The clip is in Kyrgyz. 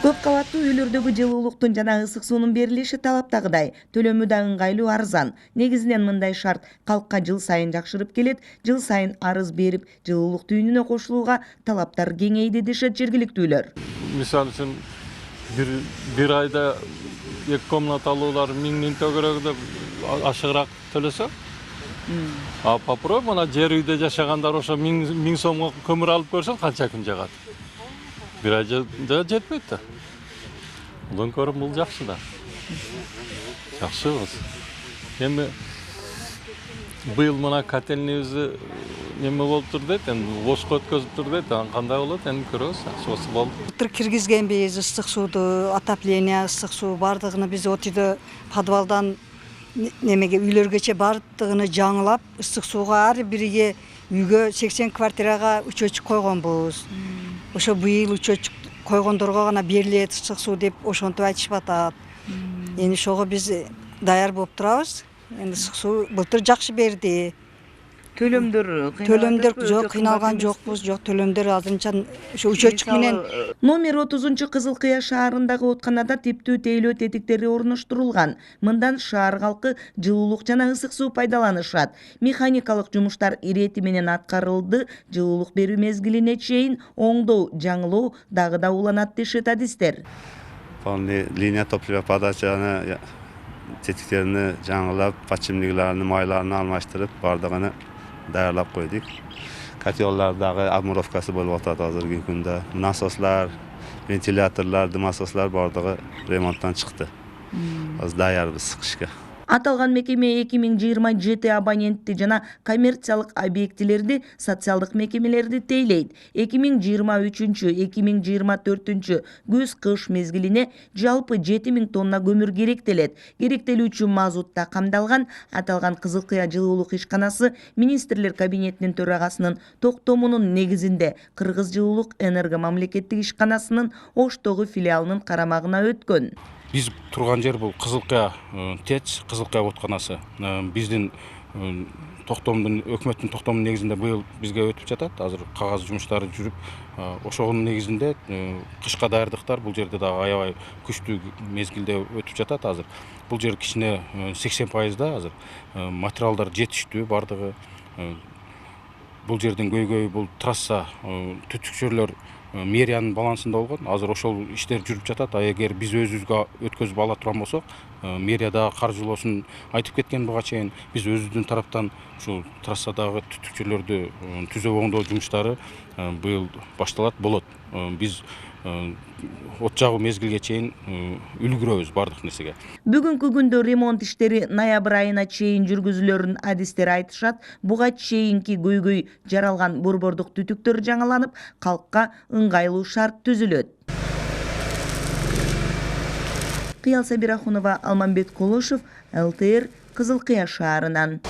Көп кабаттуу үйлөрдөгү жылуулуктун жана ысык суунун берилиши талаптагыдай, төлөмү да ыңгайлуу арзан. Негизинен мындай шарт калкка жыл сайын жакшырып келет, жыл сайын арыз берип, жылуулук түйүнүнө кошулууга талаптар кеңейди дешет жергиликтүүлөр. Мисалы үчүн бир айда 2 комнаталуулар 1000 төгөрөк деп ашыгыраак төлөсө. А попробуй мына жер үйдө жашагандар ошо 1000 сомго көмүр алып көрсөң канча күн жагат. Bir ay жетпейт да. Одан көрүп бул жакшы да. Жакшыбыз. Эми быйыл мына котельнибизди неме болуп тур дейт, эми бошко өткөзүп тур дейт. Кандай болот, эми көрөбүз. Ошосы болду. Киргизгенбиз ысык сууду, отопление, ысык суу бардыгын биз от үйдө подвалдан немеге үйлөргөчө бардыгын жаңылап, ысык сууга ар бириге үйгө 80 квартирага үчөчүк койгонбуз. Ошо быйыл үчөчүк койгондорго гана берилет ысык суу деп ошентип айтышып атат. Эми ошого биз даяр болуп турабыз. Эми ысык суу былтыр жакшы берди. Төлөмдөр жок, кыйналган жокпуз, жок төлөмдөр азырынча ошо үчөчүк менен. Номер 30 Кызыл Кыя шаарындагы оотканада типтүү тейлөө тетиктери орноштурулган. Мындан шаар калкы жылуулук жана ысык суу пайдаланышат. Механикалык жумуштар ирети менен аткарылды, жылуулук берүү мезгилине чейин оңдоо, жаңылоо дагы да уланат дешет адистер. Полный линия топлива подачаны тетиктерини жаңылап, подшипниклерини, майларын алмаштырып, бардыгын даярлап койдук. Котеллардагы армуровкасы болуп атат азыркы күндө. Насослар, вентиляторлар, дымасослар бардыгы ремонттан чыкты. Азыр даярбыз кышка. Аталган мекеме 2027 абонентти жана коммерциялык объектилерди, социалдык мекемелерди тейлейт. 2023-2024 күз-кыш мезгилине жалпы 7000 тонна көмүр керектелет. Керектелүүчү мазут да камдалган. Аталган Кызыл Кыя жылуулук ишканасы министрлер кабинетинин төрагасынын токтомунун негизинде Кыргыз жылуулук энерго мамлекеттик ишканасынын Оштогу филиалынын карамагына өткөн. Biz turgan yer bu Kızıl Kыя ТЭЧ, Кызыл Кыя оотканасы. Биздин токтомдун өкмөттүн токтомунун негизинде быйыл бизге өтүп жатат. Азыр кагаз жумуштары жүрүп, ошонун негизинде кышка даярдыктар бул жерде дагы аябай күчтүү мезгилде өтүп жатат азыр. Бул жер кичине 80% да азыр. Материалдар жетиштүү бардыгы. Бул жердин көйгөйү бул трасса түтүкчөлөр мэриянын балансында болгон. Азыр ошол иштер жүрүп жатат. Эгер биз өзүбүзгө өткөзүп ала турган болсок, мэрияда каржылоосун айтып кеткен буга чейин биз өзүбүздүн тараптан ушул трассадагы түтүкчөлөрдү түзөп оңдоо жумуштары быйыл башталат болот. Биз от жагуу мезгилге чейин үлгүрөбүз бардык нерсеге. Бүгүнкү күндө ремонт иштери ноябрь айына чейин жүргүзүлөрүн адистер айтышат. Буга чейинки көйгөй жаралган борбордук түтүктөр жаңыланып, калкка ыңгайлуу шарт түзүлөт. Кыял Сабирахунова, Алмамбет Колошев, ЛТР, Кызыл Кыя шаарынан.